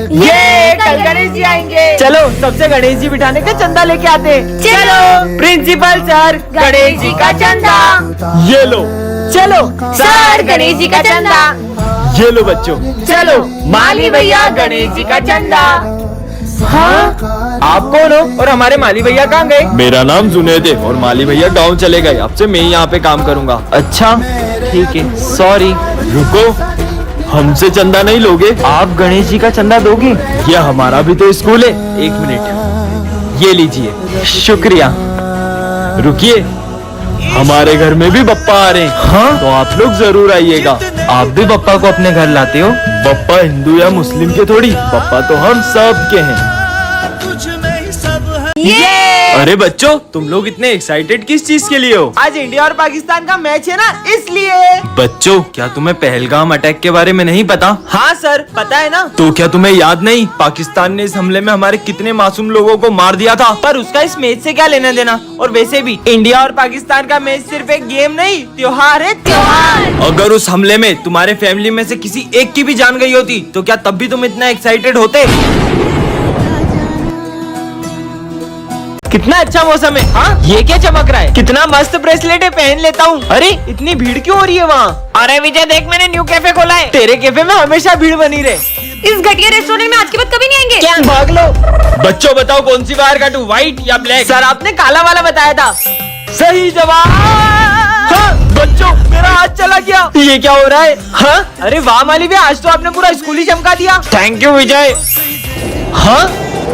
ये कल गणेश जी आएंगे। चलो सबसे गणेश जी बिठाने का चंदा लेके आते हैं। चलो प्रिंसिपल सर गणेश जी का चंदा ये लो। चलो सर गणेश जी का चंदा। ये लो बच्चों। चलो माली भैया गणेश जी का चंदा। हाँ आप कौन हो और हमारे माली भैया कहाँ गए? मेरा नाम जुनैद है और माली भैया गांव चले गए। अब से मैं ही यहाँ पे काम करूँगा। अच्छा ठीक है सॉरी। रुको, हमसे चंदा नहीं लोगे? आप गणेश जी का चंदा दोगे? यह हमारा भी तो स्कूल है। एक मिनट, ये लीजिए। शुक्रिया। रुकिए, हमारे घर में भी बप्पा आ रहे हैं। हाँ तो आप लोग जरूर आइएगा। आप भी बप्पा को अपने घर लाते हो? बप्पा हिंदू या मुस्लिम के थोड़ी, बप्पा तो हम सब के हैं। अरे बच्चों, तुम लोग इतने एक्साइटेड किस चीज के लिए हो? आज इंडिया और पाकिस्तान का मैच है ना, इसलिए। बच्चों, क्या तुम्हें पहलगाम अटैक के बारे में नहीं पता? हाँ सर पता है ना। तो क्या तुम्हें याद नहीं, पाकिस्तान ने इस हमले में हमारे कितने मासूम लोगों को मार दिया था? पर उसका इस मैच से क्या लेना देना? और वैसे भी इंडिया और पाकिस्तान का मैच सिर्फ एक गेम नहीं, त्योहार है त्योहार। अगर उस हमले में तुम्हारे फैमिली में से किसी एक की भी जान गई होती तो क्या तब भी तुम इतना एक्साइटेड होते? कितना अच्छा मौसम है। हाँ ये क्या चमक रहा है? कितना मस्त ब्रेसलेट है, पहन लेता हूँ। अरे इतनी भीड़ क्यों हो रही है वहाँ? अरे विजय देख, मैंने न्यू कैफे खोला है। तेरे कैफे में हमेशा भीड़ बनी रहे। इस घटिया रेस्टोरेंट में आज के बाद कभी नहीं आएंगे। क्या भाग लो। बच्चों बताओ, कौन सी वायर काटूं, व्हाइट या ब्लैक? सर आपने काला वाला बताया था। सही जवाब। हाँ, बच्चों मेरा हाथ चला गया। ये क्या हो रहा है? हाँ अरे वाह माली भैया, आज तो आपने पूरा स्कूल ही चमका दिया। थैंक यू विजय। हाँ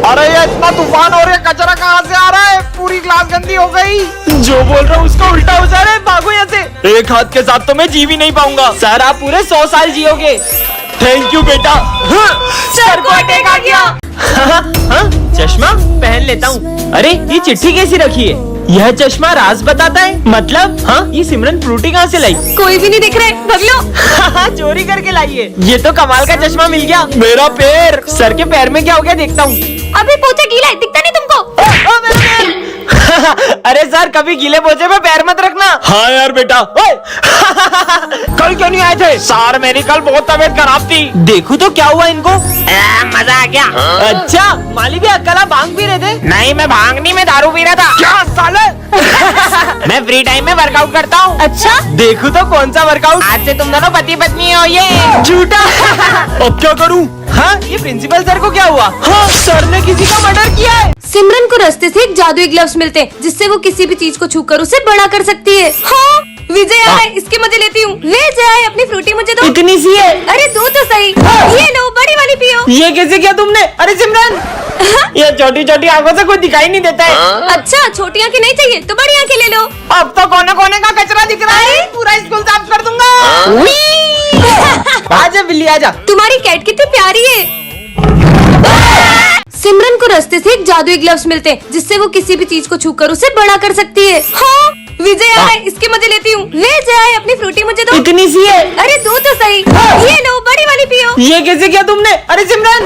अरे ये इतना तूफान हो रहा है, कचरा कहाँ से आ रहा है? पूरी क्लास गंदी हो गई। जो बोल रहा हूँ उसका उल्टा हो जा रहा है। भागो यहाँ से। एक हाथ के साथ तो मैं जी भी नहीं पाऊंगा। सर आप पूरे 100 साल जियोगे। थैंक यू बेटा। हाँ, सर को अटैक आ गया। हाँ, चश्मा पहन लेता हूँ। अरे ये चिट्ठी कैसी रखी है? यह चश्मा राज बताता है। मतलब? हाँ ये सिमरन फ्रूटी कहाँ से लाई? कोई भी नहीं दिख रहा है, भाग लो। चोरी करके लाई है। ये तो कमाल का चश्मा मिल गया। मेरा पैर। सर के पैर में क्या हो गया देखता हूँ। अभी पोछा गीला है, दिखता नहीं तुमको? मेरा पैर। अरे सर कभी गीले पोछे पे पैर मत रखना। हाँ यार बेटा। कल क्यों नहीं आए थे? सर मेरी कल बहुत तबीयत खराब थी। देखूं तो क्या हुआ इनको? मजा आ गया। अच्छा माली भी अकेला भांग पी रहे थे? नहीं मैं भांग नहीं, मैं दारू पी रहा था। क्या साले? मैं फ्री टाइम में वर्कआउट करता हूँ। अच्छा देखूं तो कौन सा वर्कआउट? आज से तुम दोनों पति पत्नी हो। ये झूठा। अब क्या करूँ? हाँ ये प्रिंसिपल सर को क्या हुआ? हाँ सर ने किसी का मर्डर किया है। सिमरन को रास्ते से एक जादुई ग्लव्स मिलते हैं जिससे वो किसी भी चीज को छूकर उसे बड़ा कर सकती है। हाँ विजय आए, इसके मजे लेती हूँ। ले जाए अपनी फ्रूटी मुझे दो। इतनी सी है? अरे दो तो सही। ये लो बड़ी वाली पियो। ये कैसे किया तुमने? अरे सिमरन ये छोटी छोटी आंखों से कुछ दिखाई नहीं देता है। अच्छा छोटी आंखें नहीं चाहिए तो बड़ी आंखें ले लो। अब तो कोने कोने का कचरा दिख रहा है। पूरा स्कूल साफ कर दूंगा। आजा बिल्ली आजा। तुम्हारी कैट कितनी प्यारी है। सिमरन को रास्ते से एक जादुई ग्लव्स मिलते हैं जिससे वो किसी भी चीज को छूकर उसे बड़ा कर सकती है। हाँ विजय आए, इसके मजे लेती हूँ। ले जाए अपनी फ्रूटी मुझे दो। इतनी सी है? अरे दो तो सही। ये लो बड़ी वाली पियो। ये कैसे किया तुमने? अरे सिमरन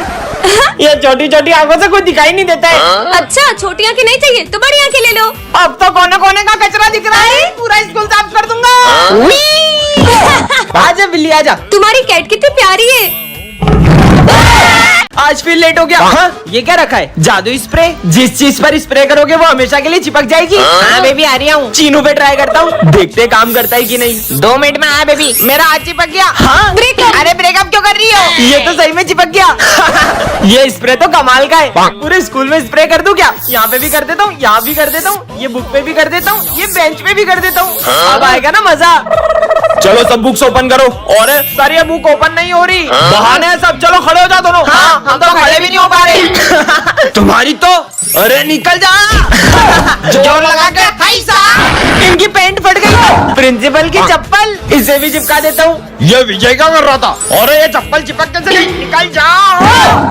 ये छोटी छोटी आंखों से कुछ दिखाई नहीं देता है। अच्छा छोटी आंखें नहीं चाहिए तो बड़ी आंखें ले लो। अब तो कोने कोने का कचरा दिख रहा है। पूरा स्कूल साफ कर दूंगा। आजा बिल्ली आजा। तुम्हारी कैट कितनी प्यारी है। आज फिर लेट हो गया। हाँ ये क्या रखा है? जादू स्प्रे। जिस चीज पर स्प्रे करोगे वो हमेशा के लिए चिपक जाएगी। हाँ बेबी आ रही हूँ। चीनू पे ट्राई करता हूँ, देखते काम करता है कि नहीं। 2 मिनट में आया बेबी। मेरा हाथ चिपक गया। हाँ ब्रेकअप। अरे ब्रेकअप क्यों कर रही हो? ये तो सही में चिपक गया। ये स्प्रे तो कमाल का है। पूरे स्कूल में स्प्रे कर दूं क्या? यहाँ पे भी कर देता हूँ, यहाँ भी कर देता हूँ, ये बुक पे भी कर देता हूँ, ये बेंच पे भी कर देता हूँ। अब आएगा ना मजा। चलो सब बुक्स ओपन करो। और सर ये बुक ओपन नहीं हो रही। बहाने हैं सब। चलो खड़े हो जाओ दोनों। हाँ हम तो खड़े भी नहीं हो पा रहे। तुम्हारी तो। अरे निकल जा। जोर लगा के हाय साहब। इनकी पैंट फट गई। प्रिंसिपल की चप्पल, इसे भी चिपका देता हूँ। ये विजय क्या कर रहा था? और ये चप्पल चिपक कैसे गई? निकल जाओ।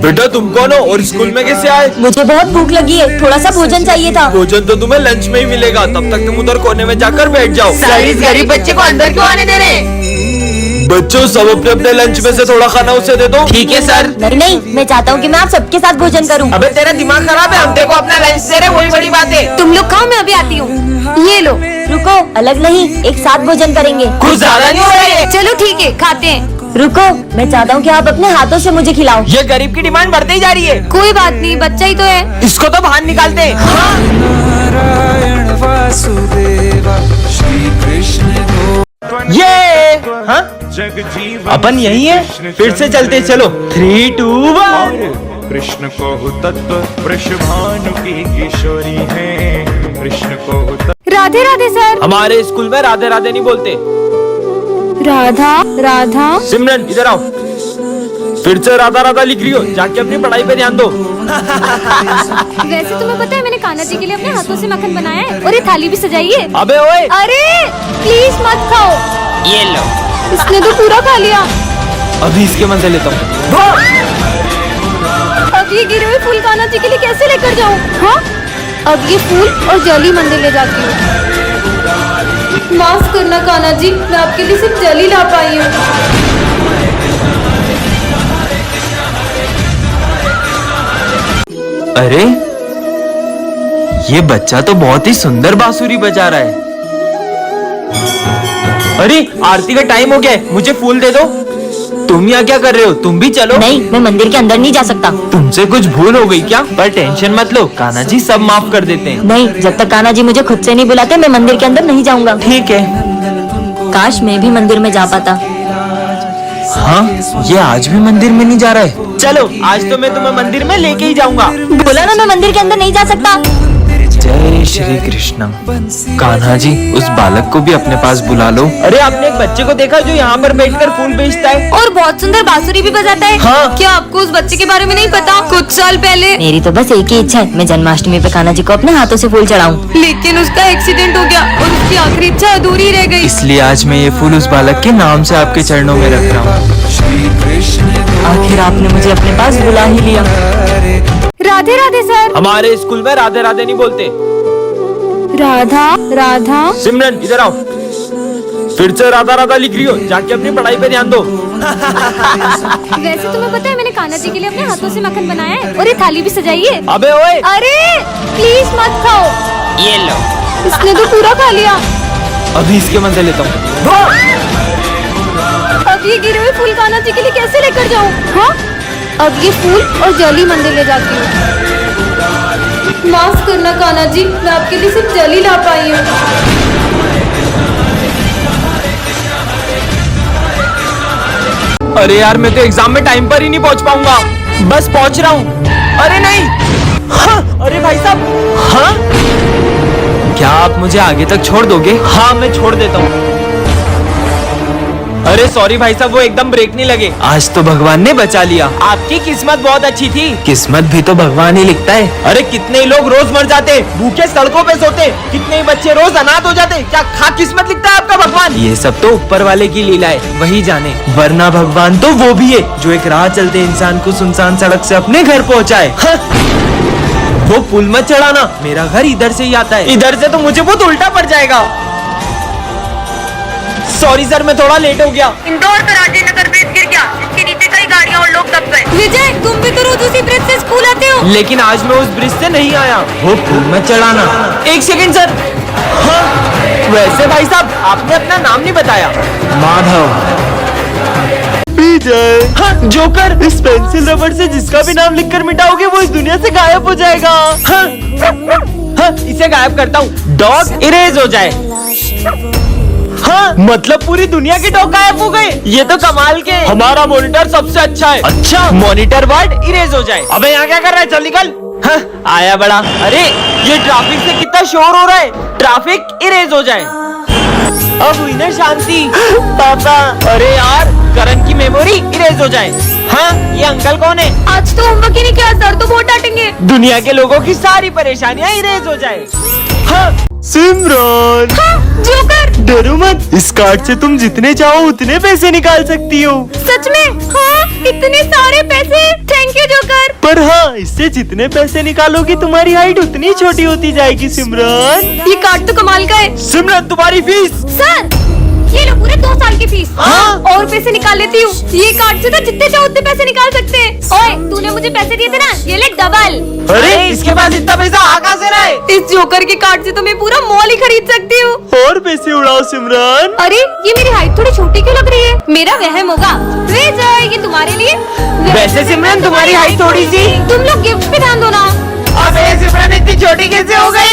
बेटा तुम कौन हो और स्कूल में कैसे आए? मुझे बहुत भूख लगी है, थोड़ा सा भोजन चाहिए था। भोजन तो तुम्हें लंच में ही मिलेगा, तब तक तुम उधर कोने में जाकर बैठ जाओ। सर इस गरीब बच्चे को अंदर क्यों आने दे रहे? बच्चों सब अपने अपने लंच में से थोड़ा खाना उसे दे दो। ठीक है सर। नहीं मैं चाहता हूँ कि मैं आप सबके साथ भोजन करूँ। अबे तेरा दिमाग खराब है? हम देखो अपना लंच दे रहे, वही बड़ी बात है। तुम लोग खाओ, मैं अभी आती हूँ। ये लो। रुको, अलग नहीं, एक साथ भोजन करेंगे। कुछ ज्यादा नहीं हो रहा है? चलो ठीक है, खाते हैं। रुको, मैं चाहता हूँ कि आप अपने हाथों से मुझे खिलाओ। ये गरीब की डिमांड बढ़ती ही जा रही है। कोई बात नहीं, बच्चा ही तो है। इसको तो बाहर निकालते हैं। नारायण वासुदेव श्री कृष्ण ये हाँ जगजीवन अपन यही है, फिर से चलते चलो। 3, 2, 1। कृष्ण को तत्व वृषभानु की किशोरी है। कृष्ण को राधे राधे सर। हमारे स्कूल में राधे राधे नहीं बोलते। राधा राधा। सिमरन इधर आओ, फिर से राधा राधा लिख रही हो, जाके अपनी पढ़ाई पे ध्यान दो। वैसे तुम्हें पता है मैंने कान्हा जी के लिए अपने हाथों से मक्खन बनाया है और ये थाली भी सजाई है। अबे ओए, अरे प्लीज मत खाओ। ये लो। इसने तो पूरा खा लिया। अभी इसके मजे लेता हूँ। अब ये गिरे हुए फूल कान्हा जी के लिए कैसे लेकर जाऊँ? हाँ, अब ये फूल और जली मंदिर ले जाती हूँ। माफ करना कान्हा जी, मैं आपके लिए सिर्फ जली ला पाई हूँ। अरे ये बच्चा तो बहुत ही सुंदर बांसुरी बजा रहा है। अरे आरती का टाइम हो गया है, मुझे फूल दे दो। तुम यहाँ क्या कर रहे हो? तुम भी चलो। नहीं, मैं मंदिर के अंदर नहीं जा सकता। तुमसे कुछ भूल हो गई क्या? पर टेंशन मत लो, कान्हा जी सब माफ कर देते हैं। नहीं, जब तक कान्हा जी मुझे खुद से नहीं बुलाते मैं मंदिर के अंदर नहीं जाऊंगा। ठीक है। काश मैं भी मंदिर में जा पाता। हाँ, ये आज भी मंदिर में नहीं जा रहा है। चलो आज तो मैं तुम्हें मंदिर में लेके ही जाऊंगा। बोला ना मैं मंदिर के अंदर नहीं जा सकता। जय श्री कृष्ण। कान्हा जी उस बालक को भी अपने पास बुला लो। अरे आपने एक बच्चे को देखा जो यहाँ पर बैठकर फूल बेचता है और बहुत सुंदर बांसुरी भी बजाता है। हाँ। क्या आपको उस बच्चे के बारे में नहीं पता? कुछ साल पहले मेरी तो बस एक ही इच्छा है, मैं जन्माष्टमी पे कान्हा जी को अपने हाथों से फूल चढ़ाऊं। लेकिन उसका एक्सीडेंट हो गया और उसकी आखिरी इच्छा अधूरी रह गई। इसलिए आज मैं ये फूल उस बालक के नाम से आपके चरणों में रख रहा हूँ। श्री कृष्ण आखिर आपने मुझे अपने पास बुला ही लिया। राधे राधे सर। हमारे स्कूल में राधे राधे नहीं बोलते। राधा राधा। सिमरन इधर आओ, फिर से राधा राधा लिख रही हो, जाके अपनी पढ़ाई पे ध्यान दो। वैसे तुम्हें पता है मैंने कान्हा जी के लिए अपने हाथों से मक्खन बनाया है और ये थाली भी सजाई है। अबे ओए, अरे प्लीज मत खाओ। ये लो। इसने तो पूरा खा लिया। अभी इसके मजे लेता हूँ। अब ये गिरे हुए फूल कान्हा जी के लिए कैसे लेकर जाऊँ? हाँ, अब ये फूल और जली मंदिर ले जाती हूँ। माफ करना कान्हा जी, मैं आपके लिए सिर्फ जली ला पाई हूँ। अरे यार मैं तो एग्जाम में टाइम पर ही नहीं पहुंच पाऊंगा। बस पहुंच रहा हूँ। अरे नहीं। हाँ, अरे भाई साहब। हाँ, क्या आप मुझे आगे तक छोड़ दोगे? हाँ मैं छोड़ देता हूँ। अरे सॉरी भाई साहब, वो एकदम ब्रेक नहीं लगे। आज तो भगवान ने बचा लिया। आपकी किस्मत बहुत अच्छी थी। किस्मत भी तो भगवान ही लिखता है। अरे कितने ही लोग रोज मर जाते, भूखे सड़कों पे सोते, कितने ही बच्चे रोज अनाथ हो जाते। क्या खा किस्मत लिखता है आपका भगवान? ये सब तो ऊपर वाले की लीला है, वही जाने। वरना भगवान तो वो भी है जो एक राह चलते इंसान को सुनसान सड़क से अपने घर पहुँचाए। वो पुल मत चढ़ाना, मेरा घर इधर से ही आता है। इधर से तो मुझे बहुत उल्टा पड़ जाएगा। सॉरी सर, मैं थोड़ा लेट हो गया। इंदौर का राजेंद्र नगर ब्रिज गिर गया, जिसके नीचे कई गाड़ियां और लोग दब गए। विजय, तुम भी तो रोज उसी ब्रिज से स्कूल आते हो। लेकिन आज मैं उस ब्रिज से नहीं आया। वो फूल मत चढ़ाना। एक सेकंड सर। हाँ, वैसे भाई साहब आपने अपना नाम नहीं बताया। माधव। विजय। हाँ, जोकर, इस पेंसिल रबड़ से जिसका भी नाम लिखकर मिटाओगे वो इस दुनिया से गायब हो जाएगा। हाँ, हाँ, इसे गायब करता हूँ, डॉग इरेज हो जाए। हाँ, मतलब पूरी दुनिया के डॉग गायब हो गए। ये तो कमाल के। हमारा मॉनिटर सबसे अच्छा है। अच्छा, मॉनिटर वर्ड इरेज हो जाए। अबे यहाँ क्या कर रहा है? चल निकल। हाँ, आया बड़ा। अरे ये ट्रैफिक से कितना शोर हो रहा है। ट्रैफिक इरेज हो जाए। अब हुई ना शांति। पापा। अरे यार, करण की मेमोरी इरेज हो जाए। हाँ, ये अंकल कौन है? आज तो होमवर्क ही नहीं किया सर, तो बहुत डांटेंगे। दुनिया के लोगों की सारी परेशानियां इरेज हो जाए। हाँ, सिमरन। हाँ, जोकर। डरो मत, इस कार्ड से तुम जितने चाहो उतने पैसे निकाल सकती हो। सच में? हाँ, इतने सारे पैसे। Thank you joker. पर हाँ, इससे जितने पैसे निकालोगी तुम्हारी हाइट उतनी छोटी होती जाएगी सिमरन। ये कार्ड तो कमाल का है। सिमरन तुम्हारी फीस। सर, ये लो पूरे 2 साल की फीस। हाँ? और पैसे निकाल लेती हूँ। ये कार्ड से तो जितने चाहो उतने पैसे निकाल सकते हैं। ओए, तूने मुझे मुझे पैसे दिए थे ना, ये ले डबल। अरे इसके पास इतना पैसा आ कहाँ से रहा है? इस जोकर के कार्ड से तो मैं पूरा मॉल ही खरीद सकती हूँ। और पैसे उड़ाओ सिमरन। अरे ये मेरी हाइट थोड़ी छोटी क्यों लग रही है? मेरा वहम होगा। ले जाए ये तुम्हारे लिए। वैसे सिमरन तुम्हारी हाइट थोड़ी सी। तुम लोग गिफ्ट पे ध्यान दो ना। अबे सिमरन इतनी छोटी कैसे हो गई?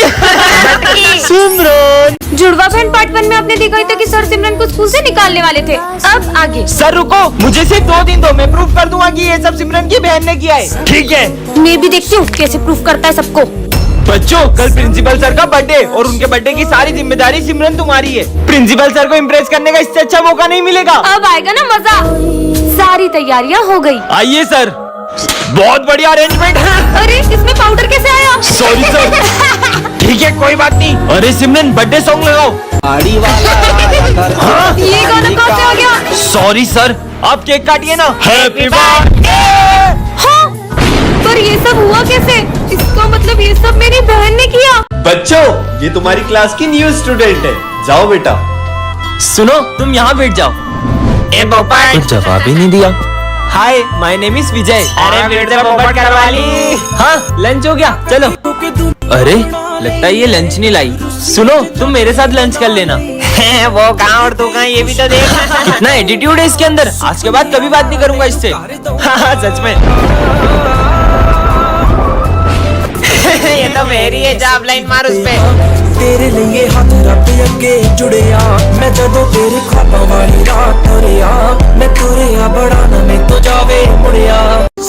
सिमरन जुड़वा बहन पार्ट 1 में आपने देखा ही था कि सर सिमरन को स्कूल से निकालने वाले थे। अब आगे। सर रुको, मुझे सिर्फ 2 दिन दो, मैं प्रूफ कर दूंगा कि ये सब सिमरन की बहन ने किया है। ठीक है, मैं भी देखती हूँ कैसे प्रूफ करता है सबको। बच्चों कल प्रिंसिपल सर का बर्थडे और उनके बर्थडे की सारी जिम्मेदारी सिमरन तुम्हारी है। प्रिंसिपल सर को इम्प्रेस करने का इससे अच्छा मौका नहीं मिलेगा। अब आएगा ना मजा। सारी तैयारियाँ हो गई। आइए सर, बहुत बढ़िया अरेंजमेंट है। अरे इसमें पाउडर कैसे आया? Sorry sir. ठीक है कोई बात नहीं। अरे सिमरन बर्थडे सॉन्ग लगाओ। हाँ? ये गाना कहाँ से आ गया? सॉरी सर, आप केक काटिए ना। Happy birthday. हाँ? पर ये सब हुआ कैसे? इसका मतलब ये सब मेरी बहन ने किया। बच्चों ये तुम्हारी क्लास की न्यू स्टूडेंट है, जाओ बेटा। सुनो तुम यहाँ बैठ जाओ। ए पोपट, कुछ जवाब ही नहीं दिया। हाय माय नेम इज विजय। अरे फिर से पोपट करवा ली। हाँ लंच हो गया, चलो। अरे लगता है ये लंच नहीं लाई। सुनो तुम मेरे साथ लंच कर लेना। वो कहाँ और तू कहाँ, ये भी तो देख। कितना एटीट्यूड है इसके अंदर। आज के बाद कभी बात नहीं करूंगा इससे। हाँ सच में। ये तो मेरी है, जा लाइन मार उस पे। तेरे लिए हाथ रब अगे जुड़िया, मैं जदों तेरे ख्वाबा वाली रात तुरिया, मैं तुरिया बड़ा ना मैं तो जावे मुड़िया।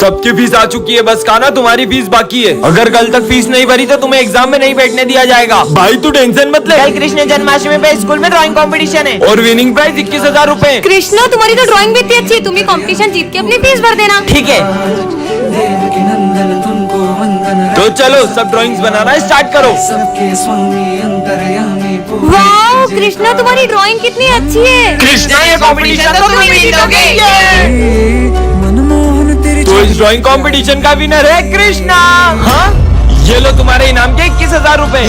सबकी फीस आ चुकी है, बस खाना तुम्हारी फीस बाकी है। अगर कल तक फीस नहीं भरी तो तुम्हें एग्जाम में नहीं बैठने दिया जाएगा। भाई तू टेंशन मत ले। कल कृष्ण जन्माष्टमी पे स्कूल में ड्राइंग कंपटीशन है और विनिंग प्राइज 21,000 रूपए। कृष्णा तुम्हारी तो ड्राइंग भी इतनी अच्छी है, तुम ये कंपटीशन जीत के अपनी फीस भर देना। ठीक है नंदन तुमको वंदन तो चलो सब ड्राइंग्स बनाना स्टार्ट करो। सबके स्वामी अंतर्यामी वाह कृष्णा तुम्हारी ड्राइंग कितनी अच्छी है। कृष्णा ये कंपटीशन तो तुम ही जीतोगे। मनमोहन तेरी तो इस ड्राइंग कंपटीशन का विनर है कृष्णा। हाँ ये लो तुम्हारे इनाम के 21,000 रूपए।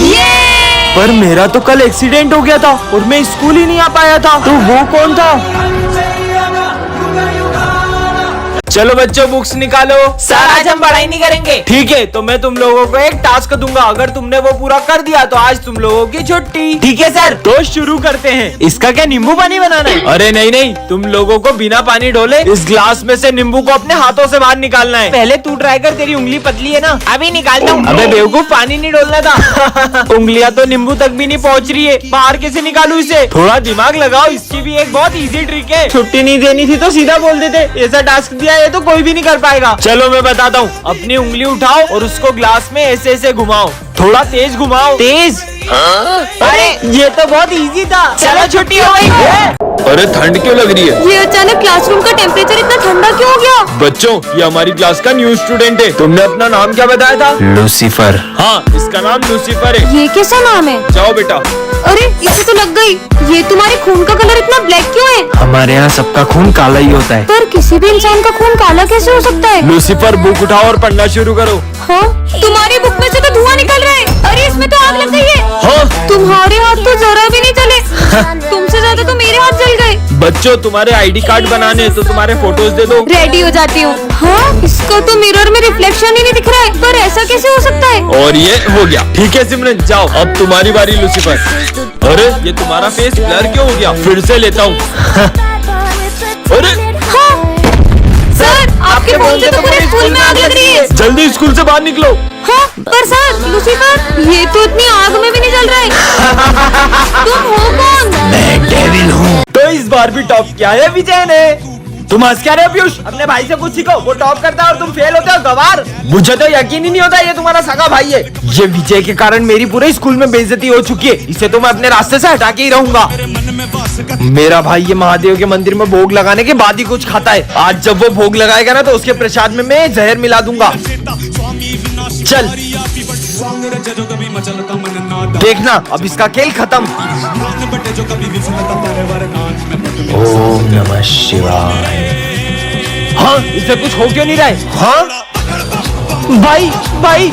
पर मेरा तो कल एक्सीडेंट हो गया था और मैं स्कूल ही नहीं आ पाया था। तो वो कौन था? चलो बच्चों बुक्स निकालो। सर आज हम पढ़ाई नहीं करेंगे। ठीक है तो मैं तुम लोगों को एक टास्क दूंगा, अगर तुमने वो पूरा कर दिया तो आज तुम लोगों की छुट्टी। ठीक है सर। तो शुरू करते हैं। इसका क्या नींबू पानी बनाना है? अरे नहीं नहीं, तुम लोगों को बिना पानी डोले इस ग्लास में से नींबू को अपने हाथों से बाहर निकालना है। पहले तू ट्राई कर, तेरी उंगली पतली है ना। अभी निकालता हूँ। अबे बेवकूफ, पानी नहीं डोलना था। उंगलियां तो नींबू तक भी नहीं पहुंच रही है, बाहर कैसे निकालूं इसे? थोड़ा दिमाग लगाओ, इसकी भी एक बहुत इजी ट्रिक है। छुट्टी नहीं देनी थी तो सीधा बोल देते, ऐसा टास्क दिया है तो कोई भी नहीं कर पाएगा। चलो मैं बताता हूँ, अपनी उंगली उठाओ और उसको ग्लास में ऐसे ऐसे घुमाओ, थोड़ा तेज घुमाओ। तेज? अरे ये तो बहुत इजी था। चलो छुट्टी हो गई। अरे ठंड क्यों लग रही है? ये अचानक क्लासरूम का टेम्परेचर इतना ठंडा क्यों हो गया? बच्चों ये हमारी क्लास का न्यू स्टूडेंट है। तुमने अपना नाम क्या बताया था? लूसीफर। हाँ इसका नाम लूसीफर है। ये कैसा नाम है? जाओ बेटा। अरे इसे तो लग गई। ये तुम्हारे खून का कलर इतना ब्लैक क्यों है? हमारे यहाँ सबका खून काला ही होता है। पर किसी भी इंसान का खून काला कैसे हो सकता है? लूसीफर बुक उठाओ और पढ़ना शुरू करो। हाँ तुम्हारी बुक में से तो धुआं निकल रहा है। अरे इसमें तो आग लग गई है। हाँ तुम्हारे हाथ तो जरा भी नहीं चले। तुमसे ज्यादा तो मेरे हाथ जल गए। बच्चों तुम्हारे आईडी कार्ड बनाने हैं तो तुम्हारे फोटोज दे दो। रेडी हो जाती हूँ। हाँ इसका तो मिरर में रिफ्लेक्शन ही नहीं दिख रहा है, पर ऐसा कैसे हो सकता है? और ये हो गया। ठीक है सिमरन जाओ, अब तुम्हारी बारी लूसीफर। अरे ये तुम्हारा फेस ब्लर क्यों हो गया? फिर से लेता हूँ। अरे हाँ सर आपके फोन से तो पूरे स्कूल में आग लग रही है। जल्दी स्कूल से बाहर निकलो। हाँ पर सर लूसीफर ये तो इतनी आग में भी नहीं जल रहा है। तुम हो कौन? मैं डेविल हूँ। तो इस बार भी टॉप किया है विजय ने। तुम हंस क्या रहे हो पीयूष? अपने भाई से कुछ सीखो, वो टॉप करता है और तुम फेल होते हो गवार। मुझे तो यकीन ही नहीं होता ये तुम्हारा सगा भाई है। ये विजय के कारण मेरी पूरे स्कूल में बेइज्जती हो चुकी है, इसे तो मैं अपने रास्ते से हटा के ही रहूंगा। मेरा भाई ये महादेव के मंदिर में भोग लगाने के बाद ही कुछ खाता है। आज जब वो भोग लगाएगा ना तो उसके प्रसाद में मैं जहर मिला दूंगा। चल देखना अब इसका खेल खत्म। ओम नमः शिवाय। हाँ इसे कुछ हो क्यों नहीं रहा है? हाँ भाई भाई